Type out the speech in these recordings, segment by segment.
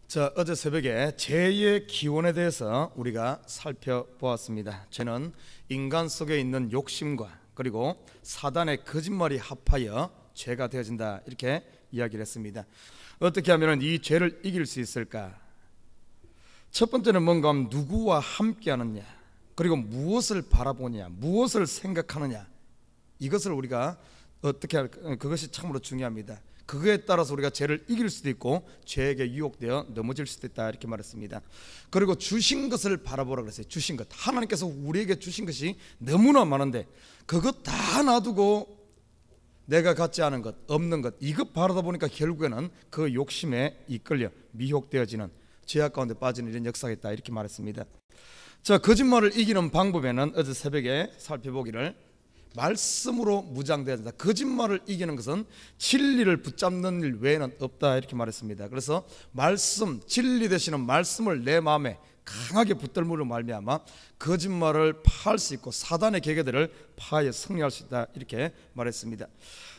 자, 어제 새벽에 죄의 기원에 대해서 우리가 살펴보았습니다. 죄는 인간 속에 있는 욕심과 그리고 사단의 거짓말이 합하여 죄가 되어진다, 이렇게 이야기를 했습니다. 어떻게 하면 이 죄를 이길 수 있을까? 첫 번째는 뭔가 누구와 함께 하느냐, 그리고 무엇을 바라보느냐, 무엇을 생각하느냐, 이것을 우리가 어떻게 할까? 그것이 참으로 중요합니다. 그거에 따라서 우리가 죄를 이길 수도 있고 죄에게 유혹되어 넘어질 수도 있다, 이렇게 말했습니다. 그리고 주신 것을 바라보라 그랬어요. 주신 것, 하나님께서 우리에게 주신 것이 너무나 많은데 그것 다 놔두고 내가 갖지 않은 것, 없는 것, 이것 바라다 보니까 결국에는 그 욕심에 이끌려 미혹되어지는 죄악 가운데 빠지는 이런 역사가 있다, 이렇게 말했습니다. 자, 거짓말을 이기는 방법에는 어제 새벽에 살펴보기를 말씀으로 무장되어야 된다. 거짓말을 이기는 것은 진리를 붙잡는 일 외에는 없다, 이렇게 말했습니다. 그래서 말씀, 진리 되시는 말씀을 내 마음에 강하게 붙들므로 말미암아 거짓말을 파할 수 있고 사단의 계계들을 파하여 승리할 수 있다, 이렇게 말했습니다.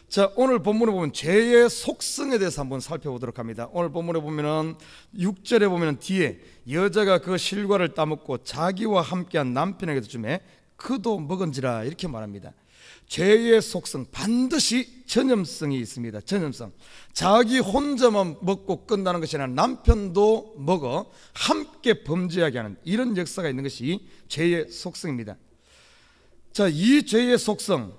자, 오늘 본문에 보면 죄의 속성에 대해서 한번 살펴보도록 합니다. 오늘 본문에 보면은 6절에 보면은 뒤에 여자가 그 실과를 따먹고 자기와 함께한 남편에게도 주매 그도 먹은지라, 이렇게 말합니다. 죄의 속성, 반드시 전염성이 있습니다. 전염성. 자기 혼자만 먹고 끝나는 것이 아니라 남편도 먹어 함께 범죄하게 하는 이런 역사가 있는 것이 죄의 속성입니다. 자, 이 죄의 속성,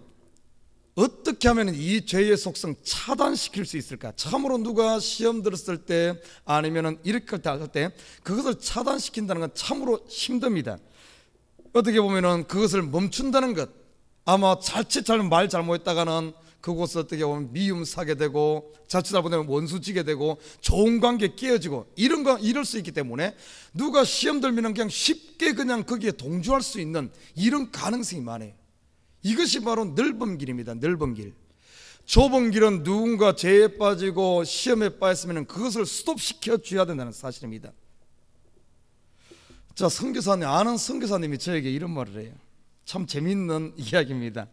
어떻게 하면 이 죄의 속성 차단시킬 수 있을까? 참으로 누가 시험 들었을 때 아니면 이렇게 할 때 그것을 차단시킨다는 건 참으로 힘듭니다. 어떻게 보면은 그것을 멈춘다는 것, 아마 자칫 말 잘못했다가는 그곳을 어떻게 보면 미움 사게 되고 자칫 잘못하면 원수 지게 되고 좋은 관계 깨어지고 이럴 수 있기 때문에 누가 시험 들면은 그냥 쉽게 그냥 거기에 동조할 수 있는 이런 가능성이 많아요. 이것이 바로 넓은 길입니다. 넓은 길. 좁은 길은 누군가 죄에 빠지고 시험에 빠졌으면 그것을 스톱시켜 줘야 된다는 사실입니다. 자, 선교사님, 아는 선교사님이 저에게 이런 말을 해요. 참 재밌는 이야기입니다.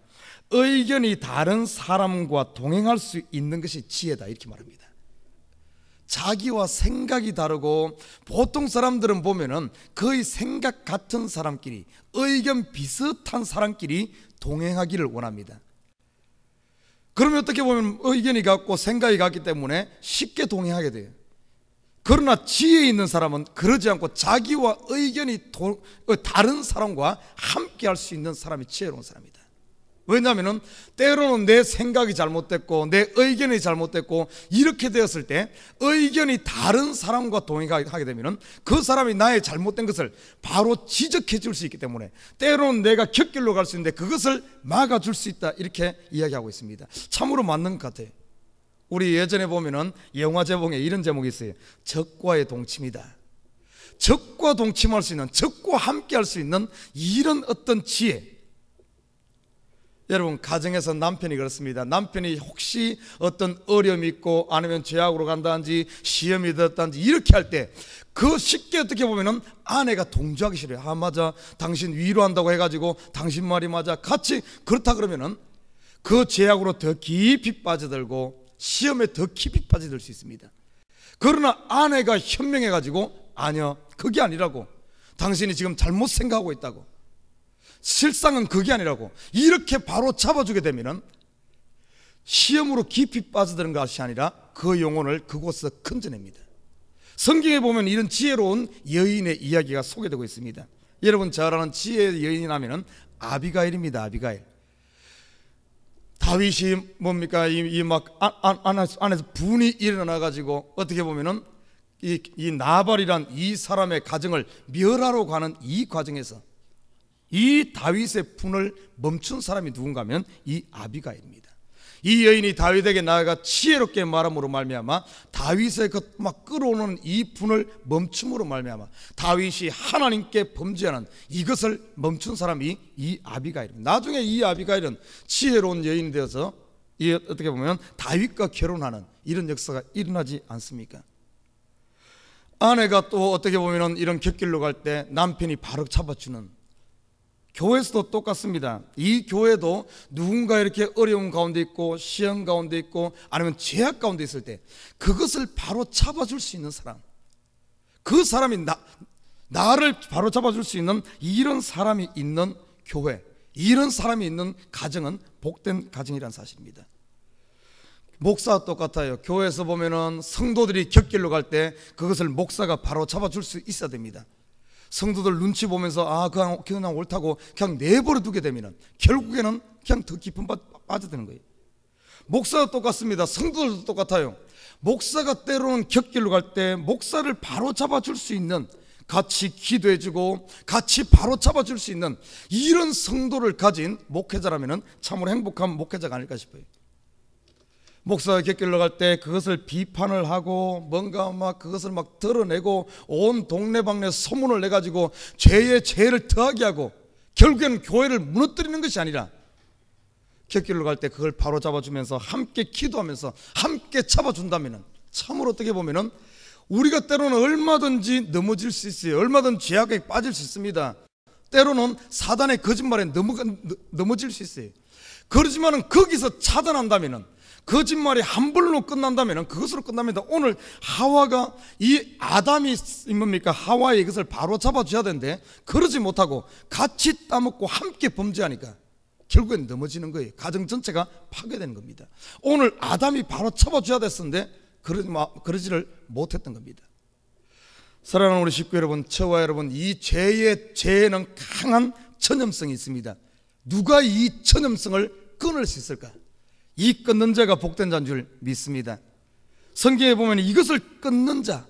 의견이 다른 사람과 동행할 수 있는 것이 지혜다, 이렇게 말합니다. 자기와 생각이 다르고 보통 사람들은 보면은 거의 생각 같은 사람끼리, 의견 비슷한 사람끼리 동행하기를 원합니다. 그러면 어떻게 보면 의견이 같고 생각이 같기 때문에 쉽게 동행하게 돼요. 그러나 지혜 있는 사람은 그러지 않고 자기와 의견이 다른 사람과 함께 할 수 있는 사람이 지혜로운 사람이다. 왜냐하면 때로는 내 생각이 잘못됐고 내 의견이 잘못됐고 이렇게 되었을 때 의견이 다른 사람과 동행하게 되면 그 사람이 나의 잘못된 것을 바로 지적해 줄 수 있기 때문에 때로는 내가 곁길로 갈 수 있는데 그것을 막아줄 수 있다, 이렇게 이야기하고 있습니다. 참으로 맞는 것 같아요. 우리 예전에 보면은 영화 제목에 이런 제목이 있어요. 적과의 동침이다. 적과 동침할 수 있는, 적과 함께 할 수 있는 이런 어떤 지혜. 여러분, 가정에서 남편이 그렇습니다. 남편이 혹시 어떤 어려움이 있고 아니면 죄악으로 간다든지 시험이 들었다든지 이렇게 할 때 그 쉽게 어떻게 보면은 아내가 동조하기 싫어요. 아, 맞아, 당신 위로한다고 해가지고 당신 말이 맞아, 같이 그렇다 그러면은 그 죄악으로 더 깊이 빠져들고 시험에 더 깊이 빠져들 수 있습니다. 그러나 아내가 현명해가지고 아니요, 그게 아니라고, 당신이 지금 잘못 생각하고 있다고, 실상은 그게 아니라고 이렇게 바로 잡아주게 되면 시험으로 깊이 빠져드는 것이 아니라 그 영혼을 그곳에서 건져냅니다. 성경에 보면 이런 지혜로운 여인의 이야기가 소개되고 있습니다. 여러분 잘 아는 지혜의 여인이라면 아비가일입니다. 아비가일. 다윗이 뭡니까? 이 막 안에서 분이 일어나 가지고 어떻게 보면은 이 나발이란 이 사람의 가정을 멸하러 가는 이 과정에서 이 다윗의 분을 멈춘 사람이 누군가 하면 이 아비가일입니다. 이 여인이 다윗에게 나아가 지혜롭게 말함으로 말미암아 다윗의 그 막 끌어오는 이 분을 멈춤으로 말미암아 다윗이 하나님께 범죄하는 이것을 멈춘 사람이 이 아비가일입니다. 나중에 이 아비가일은 지혜로운 여인이 되어서 이 어떻게 보면 다윗과 결혼하는 이런 역사가 일어나지 않습니까? 아내가 또 어떻게 보면 이런 곁길로 갈 때 남편이 바로 잡아주는, 교회에서도 똑같습니다. 이 교회도 누군가 이렇게 어려운 가운데 있고 시험 가운데 있고 아니면 죄악 가운데 있을 때 그것을 바로 잡아줄 수 있는 사람, 그 사람이 나를 바로잡아 줄 수 있는 이런 사람이 있는 교회, 이런 사람이 있는 가정은 복된 가정이라는 사실입니다. 목사와 똑같아요. 교회에서 보면은 성도들이 곁길로 갈 때 그것을 목사가 바로 잡아줄 수 있어야 됩니다. 성도들 눈치 보면서 그냥 옳다고 그냥 내버려 두게 되면은 결국에는 그냥 더 깊은 빠져드는 거예요. 목사와 똑같습니다. 성도들도 똑같아요. 목사가 때로는 곁길로 갈 때 목사를 바로 잡아줄 수 있는, 같이 기도해주고 같이 바로 잡아줄 수 있는 이런 성도를 가진 목회자라면 참으로 행복한 목회자가 아닐까 싶어요. 목사가 곁길로 갈 때 그것을 비판을 하고 뭔가 막 그것을 막 드러내고 온 동네방네 소문을 내가지고 죄에 죄를 더하게 하고 결국에는 교회를 무너뜨리는 것이 아니라 곁길로 갈 때 그걸 바로 잡아주면서 함께 기도하면서 함께 잡아준다면 참으로 어떻게 보면은 우리가 때로는 얼마든지 넘어질 수 있어요. 얼마든지 죄악에 빠질 수 있습니다. 때로는 사단의 거짓말에 넘어질 수 있어요. 그렇지만은 거기서 차단한다면은, 거짓말이 한 번로 끝난다면은, 그것으로 끝납니다. 오늘 하와가 이 아담이 뭡니까? 하와의 이것을 바로 잡아줘야 되는데 그러지 못하고 같이 따먹고 함께 범죄하니까 결국엔 넘어지는 거예요. 가정 전체가 파괴되는 겁니다. 오늘 아담이 바로 잡아줘야 됐었는데 그러지를 못했던 겁니다. 사랑하는 우리 식구 여러분, 저와 여러분, 이 죄에는 강한 전염성이 있습니다. 누가 이 전염성을 끊을 수 있을까? 이 끊는 자가 복된 자인 줄 믿습니다. 성경에 보면 이것을 끊는 자,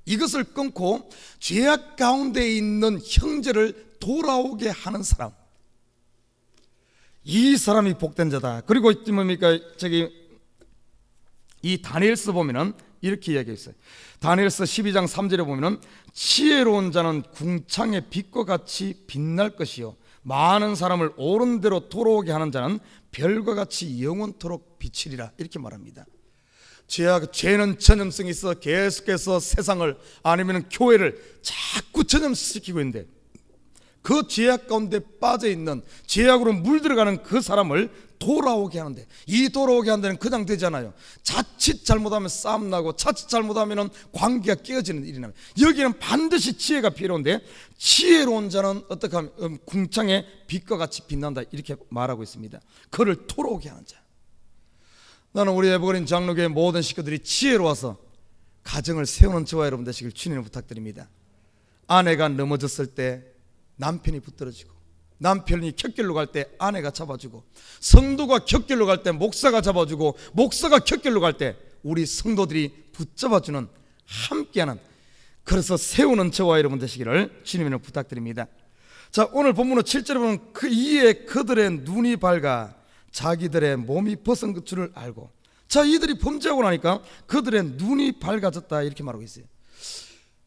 이것을 끊고 죄악 가운데 있는 형제를 돌아오게 하는 사람, 이 사람이 복된 자다. 그리고 뭡니까? 이 다니엘서 보면은 이렇게 이야기했어요. 다니엘서 12장 3절에 보면은 지혜로운 자는 궁창의 빛과 같이 빛날 것이요 많은 사람을 옳은 대로 돌아오게 하는 자는 별과 같이 영원토록 비치리라, 이렇게 말합니다. 죄는 전염성이 있어 계속해서 세상을 아니면 교회를 자꾸 전염시키고 있는데 그 죄악 가운데 빠져있는, 죄악으로 물들어가는 그 사람을 돌아오게 하는데, 이 돌아오게 하는 데는 그냥 되잖아요. 자칫 잘못하면 싸움 나고 자칫 잘못하면 관계가 깨어지는 일이 나면 여기는 반드시 지혜가 필요한데, 지혜로운 자는 어떻게 하면 궁창의 빛과 같이 빛난다, 이렇게 말하고 있습니다. 그를 돌아오게 하는 자. 나는 우리 에버그린 장로교회 모든 식구들이 지혜로워서 가정을 세우는 저와 여러분 되시길 주님을 부탁드립니다. 아내가 넘어졌을 때 남편이 붙들어주고, 남편이 곁길로 갈 때 아내가 잡아주고, 성도가 곁길로 갈 때 목사가 잡아주고, 목사가 곁길로 갈 때 우리 성도들이 붙잡아주는, 함께하는, 그래서 세우는 저와 여러분 되시기를 주님을 부탁드립니다. 자, 오늘 본문은 7절에 보면 이에 그들의 눈이 밝아 자기들의 몸이 벗은 줄을 알고, 자, 이들이 범죄하고 나니까 그들의 눈이 밝아졌다, 이렇게 말하고 있어요.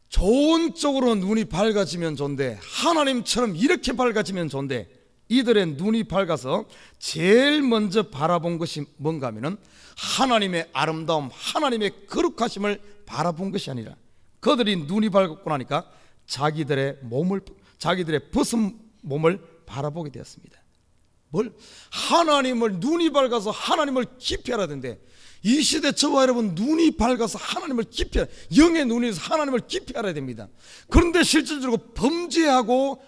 좋은 쪽으로 눈이 밝아지면 좋은데, 하나님처럼 이렇게 밝아지면 좋은데, 이들의 눈이 밝아서 제일 먼저 바라본 것이 뭔가 하면은 하나님의 아름다움, 하나님의 거룩하심을 바라본 것이 아니라 그들이 눈이 밝았고 나니까 자기들의 벗은 몸을 바라보게 되었습니다. 하나님을, 눈이 밝아서 하나님을 깊이 알아야 되는데, 이 시대 저와 여러분 눈이 밝아서 하나님을 깊이, 영의 눈이 하나님을 깊이 알아야 됩니다. 그런데 실질적으로 범죄하고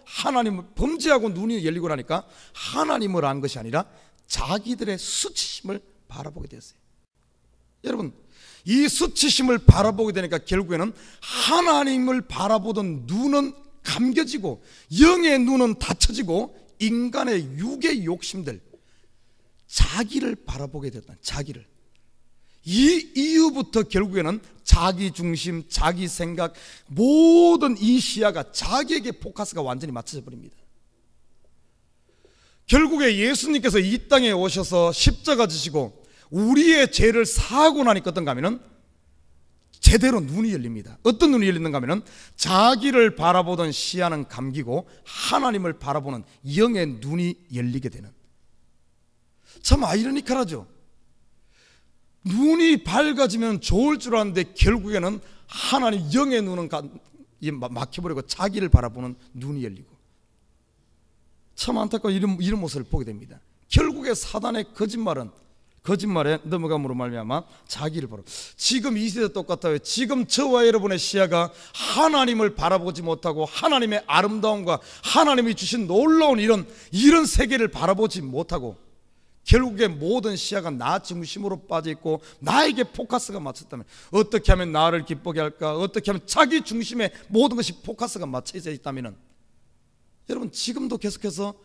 눈이 열리고 나니까 하나님을 안 것이 아니라 자기들의 수치심을 바라보게 되었어요. 여러분, 이 수치심을 바라보게 되니까 결국에는 하나님을 바라보던 눈은 감겨지고 영의 눈은 닫혀지고 인간의 육의 욕심들, 자기를 바라보게 됐다. 자기를. 이 이후부터 결국에는 자기 중심, 자기 생각, 모든 이 시야가 자기에게 포커스가 완전히 맞춰져 버립니다. 결국에 예수님께서 이 땅에 오셔서 십자가 지시고 우리의 죄를 사하고 나니까 어떤가 하면은 제대로 눈이 열립니다. 어떤 눈이 열리는가 하면은 자기를 바라보던 시야는 감기고 하나님을 바라보는 영의 눈이 열리게 되는, 참 아이러니컬하죠. 눈이 밝아지면 좋을 줄 알았는데 결국에는 하나님 영의 눈은 막혀버리고 자기를 바라보는 눈이 열리고, 참 안타까운 이런 모습을 보게 됩니다. 결국에 사단의 거짓말은 거짓말에 넘어감으로 말미암아 자기를 바로. 지금 이 시대 똑같아요. 지금 저와 여러분의 시야가 하나님을 바라보지 못하고 하나님의 아름다움과 하나님이 주신 놀라운 이런 세계를 바라보지 못하고 결국에 모든 시야가 나 중심으로 빠져 있고 나에게 포커스가 맞췄다면, 어떻게 하면 나를 기쁘게 할까, 어떻게 하면 자기 중심에 모든 것이 포커스가 맞춰져 있다면, 여러분 지금도 계속해서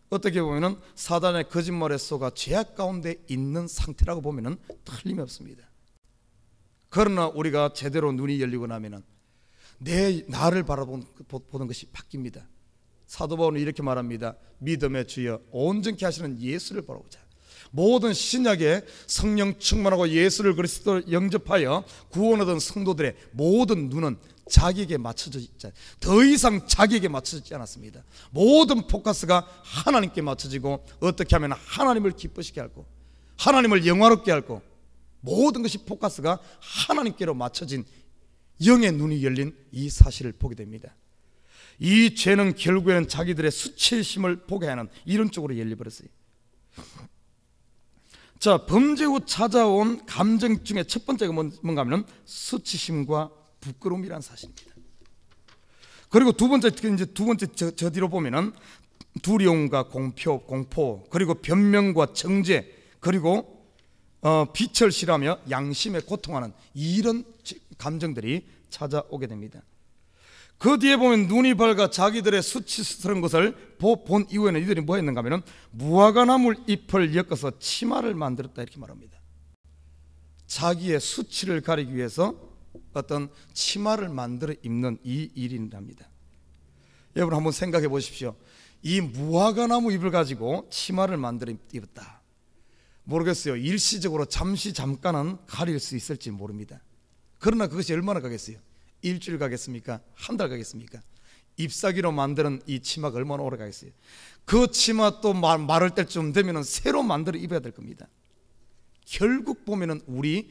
어떻게 보면은 사단의 거짓말에 속아 죄악 가운데 있는 상태라고 보면은 틀림이 없습니다. 그러나 우리가 제대로 눈이 열리고 나면은 나를 바라보는 것이 바뀝니다. 사도 바울은 이렇게 말합니다. 믿음의 주여 온전케 하시는 예수를 바라보자. 모든 신약에 성령 충만하고 예수를 그리스도를 영접하여 구원 얻은 성도들의 모든 눈은 자기에게 맞춰져 있지, 더 이상 자기에게 맞춰지지 않았습니다. 모든 포커스가 하나님께 맞춰지고 어떻게 하면 하나님을 기쁘시게 할고 하나님을 영화롭게 할고 모든 것이 포커스가 하나님께로 맞춰진 영의 눈이 열린 이 사실을 보게 됩니다. 이 죄는 결국에는 자기들의 수치심을 보게 하는 이런 쪽으로 열려버렸어요. 자, 범죄 후 찾아온 감정 중에 첫 번째가 뭔가 하면 수치심과 부끄러움이라는 사실입니다. 그리고 두 번째 저 뒤로 보면은 두려움과 공포, 그리고 변명과 정죄, 그리고 빛을 싫어하며 양심에 고통하는 이런 감정들이 찾아오게 됩니다. 그 뒤에 보면 눈이 밝아 자기들의 수치스러운 것을 본 이후에는 이들이 뭐 했는가 하면 무화과나물 잎을 엮어서 치마를 만들었다 이렇게 말합니다. 자기의 수치를 가리기 위해서 어떤 치마를 만들어 입는 이 일이랍니다. 여러분 한번 생각해 보십시오. 이 무화과나무 잎을 가지고 치마를 만들어 입었다. 모르겠어요. 일시적으로 잠깐은 가릴 수 있을지 모릅니다. 그러나 그것이 얼마나 가겠어요? 일주일 가겠습니까? 한 달 가겠습니까? 잎사귀로 만드는 이 치마가 얼마나 오래 가겠어요? 그 치마 또 마를 때쯤 되면 새로 만들어 입어야 될 겁니다. 결국 보면은 우리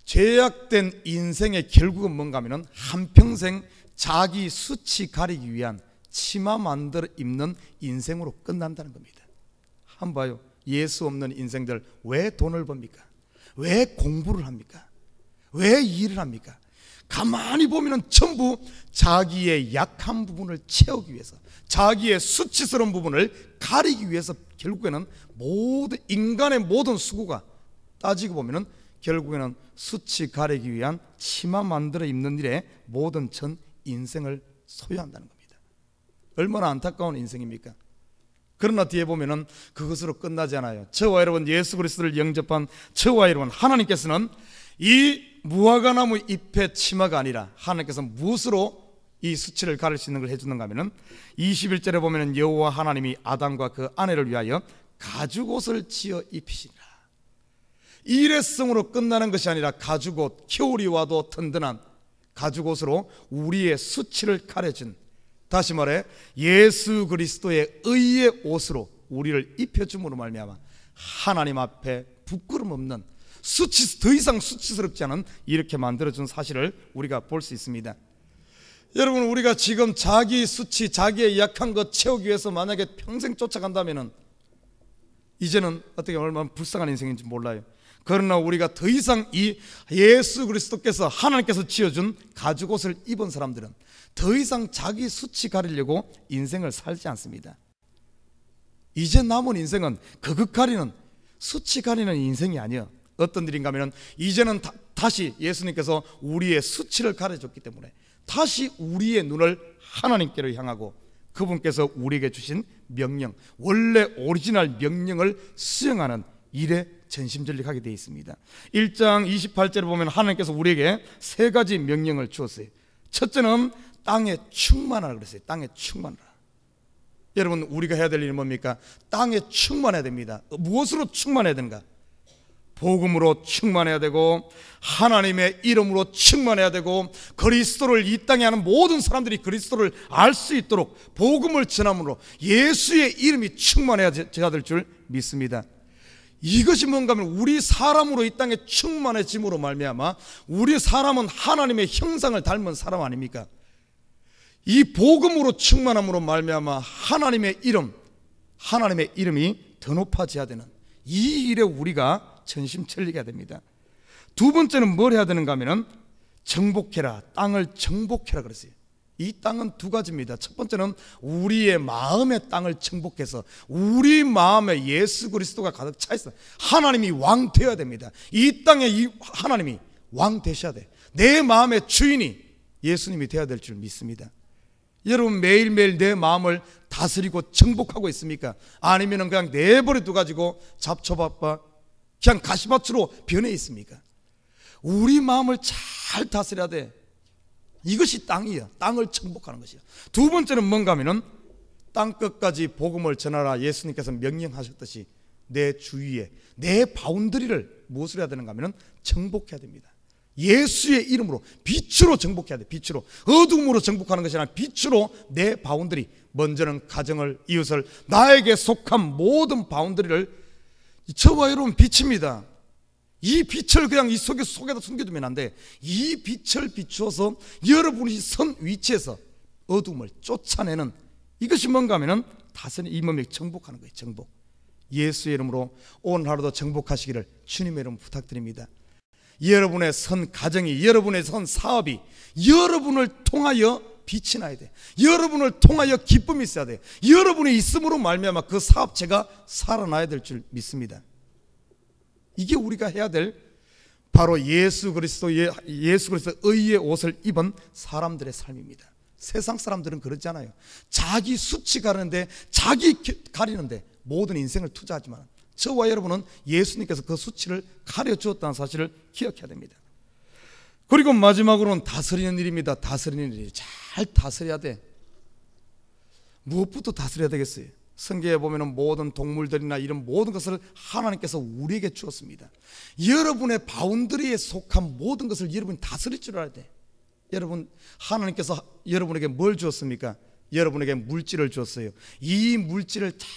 죄악된 인생의 결국은 뭔가 하면은 한평생 자기 수치 가리기 위한 치마 만들어 입는 인생으로 끝난다는 겁니다. 한번 봐요. 예수 없는 인생들 왜 돈을 법니까? 왜 공부를 합니까? 왜 일을 합니까? 가만히 보면은 전부 자기의 약한 부분을 채우기 위해서, 자기의 수치스러운 부분을 가리기 위해서 결국에는 모든 인간의 모든 수고가 따지고 보면은 결국에는 수치 가리기 위한 치마 만들어 입는 일에 모든 전 인생을 소유한다는 겁니다. 얼마나 안타까운 인생입니까? 그러나 뒤에 보면은 그것으로 끝나지 않아요. 저와 여러분 예수 그리스도를 영접한 저와 여러분, 하나님께서는 이 무화과나무 잎의 치마가 아니라 하나님께서 무엇으로 이 수치를 가릴 수 있는 걸 해주는가 하면은 21절에 보면은 여호와 하나님이 아담과 그 아내를 위하여 가죽옷을 지어 입히시니라. 일회성으로 끝나는 것이 아니라 가죽옷, 겨울이 와도 든든한 가죽옷으로 우리의 수치를 가려준, 다시 말해 예수 그리스도의 의의 옷으로 우리를 입혀줌으로 말미암아 하나님 앞에 부끄럼 없는, 더 이상 수치스럽지 않은 이렇게 만들어준 사실을 우리가 볼 수 있습니다. 여러분, 우리가 지금 자기 수치, 자기의 약한 것 채우기 위해서 만약에 평생 쫓아간다면 이제는 어떻게 얼마나 불쌍한 인생인지 몰라요. 그러나 우리가 더 이상 이 예수 그리스도께서 하나님께서 지어준 가죽옷을 입은 사람들은 더 이상 자기 수치 가리려고 인생을 살지 않습니다. 이제 남은 인생은 그것 가리는, 수치 가리는 인생이 아니에요. 어떤 일인가 하면 이제는 다시 예수님께서 우리의 수치를 가려줬기 때문에 다시 우리의 눈을 하나님께로 향하고 그분께서 우리에게 주신 명령, 원래 오리지널 명령을 수행하는 일에 전심전력하게 되어 있습니다. 1장 28절에 보면 하나님께서 우리에게 세 가지 명령을 주었어요. 첫째는 땅에 충만하라 그랬어요. 땅에 충만하라. 여러분, 우리가 해야 될 일은 뭡니까? 땅에 충만해야 됩니다. 무엇으로 충만해야 되는가? 복음으로 충만해야 되고 하나님의 이름으로 충만해야 되고 그리스도를 이 땅에 하는 모든 사람들이 그리스도를 알 수 있도록 복음을 전함으로 예수의 이름이 충만해야 될 줄 믿습니다. 이것이 뭔가 하면 우리 사람으로 이 땅에 충만해짐으로 말미암아 우리 사람은 하나님의 형상을 닮은 사람 아닙니까? 이 복음으로 충만함으로 말미암아 하나님의 이름이 더 높아져야 되는 이 일에 우리가 전심천리가 됩니다. 두 번째는 뭘 해야 되는가 하면은 정복해라, 땅을 정복해라 그랬어요. 이 땅은 두 가지입니다. 첫 번째는 우리의 마음의 땅을 정복해서 우리 마음에 예수 그리스도가 가득 차 있어 하나님이 왕 되어야 됩니다. 이 땅에 이 하나님이 왕 되셔야 돼. 내 마음의 주인이 예수님이 되어야 될 줄 믿습니다. 여러분 매일매일 내 마음을 다스리고 정복하고 있습니까? 아니면 그냥 내버려 두가지고 잡초밭과 그냥 가시밭으로 변해 있습니까? 우리 마음을 잘 다스려야 돼. 이것이 땅이야. 땅을 정복하는 것이야. 두 번째는 뭔가 하면은 땅끝까지 복음을 전하라 예수님께서 명령하셨듯이 내 주위에 내 바운더리를 무엇을 해야 되는가 하면은 정복해야 됩니다. 예수의 이름으로 빛으로 정복해야 돼. 빛으로. 어둠으로 정복하는 것이 아니라 빛으로 내 바운더리, 먼저는 가정을, 이웃을, 나에게 속한 모든 바운더리를, 저와 여러분 빛입니다. 이 빛을 그냥 이 속에다 숨겨두면 안 돼. 이 빛을 비추어서 여러분이 선 위치에서 어둠을 쫓아내는, 이것이 뭔가 하면은 다스리는 이 몸에 정복하는 거예요. 정복. 예수의 이름으로 오늘 하루도 정복하시기를 주님의 이름으로 부탁드립니다. 여러분의 선 가정이, 여러분의 선 사업이 여러분을 통하여 빛이 나야 돼. 여러분을 통하여 기쁨이 있어야 돼. 여러분이 있음으로 말미암아 그 사업체가 살아나야 될 줄 믿습니다. 이게 우리가 해야 될 바로 예수 그리스도의 의의 옷을 입은 사람들의 삶입니다. 세상 사람들은 그렇지 않아요. 자기 수치 가리는데, 자기 가리는데 모든 인생을 투자하지만 저와 여러분은 예수님께서 그 수치를 가려주었다는 사실을 기억해야 됩니다. 그리고 마지막으로는 다스리는 일입니다. 다스리는 일. 잘 다스려야 돼. 무엇부터 다스려야 되겠어요? 성경에 보면 모든 동물들이나 이런 모든 것을 하나님께서 우리에게 주었습니다. 여러분의 바운더리에 속한 모든 것을 여러분이 다스릴 줄 알아야 돼. 여러분, 하나님께서 여러분에게 뭘 주었습니까? 여러분에게 물질을 주었어요. 이 물질을 잘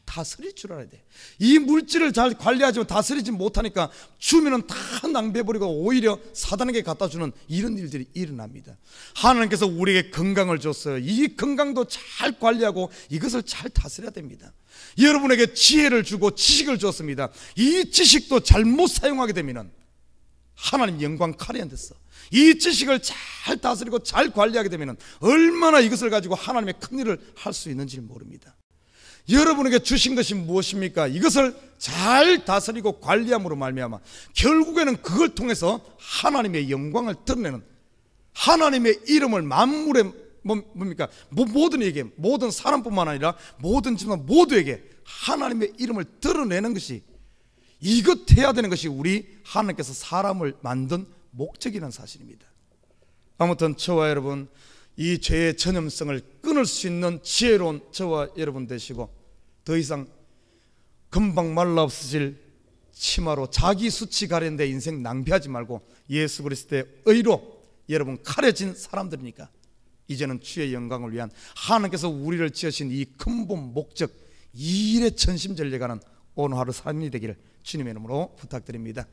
다스릴 줄 알아야 돼. 이 물질을 잘 관리하지 다스리지 못하니까 주면은 다 낭비해버리고 오히려 사단에게 갖다 주는 이런 일들이 일어납니다. 하나님께서 우리에게 건강을 줬어요. 이 건강도 잘 관리하고 이것을 잘 다스려야 됩니다. 여러분에게 지혜를 주고 지식을 줬습니다. 이 지식도 잘못 사용하게 되면은 하나님 영광 가려야 됐어. 이 지식을 잘 다스리고 잘 관리하게 되면 얼마나 이것을 가지고 하나님의 큰 일을 할 수 있는지 모릅니다. 여러분에게 주신 것이 무엇입니까? 이것을 잘 다스리고 관리함으로 말미암아 결국에는 그걸 통해서 하나님의 영광을 드러내는, 하나님의 이름을 만물의 뭡니까? 모든 이에게, 모든 사람뿐만 아니라 모든 집안 모두에게 하나님의 이름을 드러내는 것이, 이것 해야 되는 것이 우리 하나님께서 사람을 만든 목적이라는 사실입니다. 아무튼 저와 여러분, 이 죄의 전염성을 끊을 수 있는 지혜로운 저와 여러분 되시고, 더 이상 금방 말라 없으실 치마로 자기 수치 가리는데 인생 낭비하지 말고 예수 그리스도의 의로 여러분 가려진 사람들이니까 이제는 주의 영광을 위한 하나님께서 우리를 지으신 이 근본 목적, 이 일에 전심전력하는 오늘 하루 삶이 되기를 주님의 이름으로 부탁드립니다.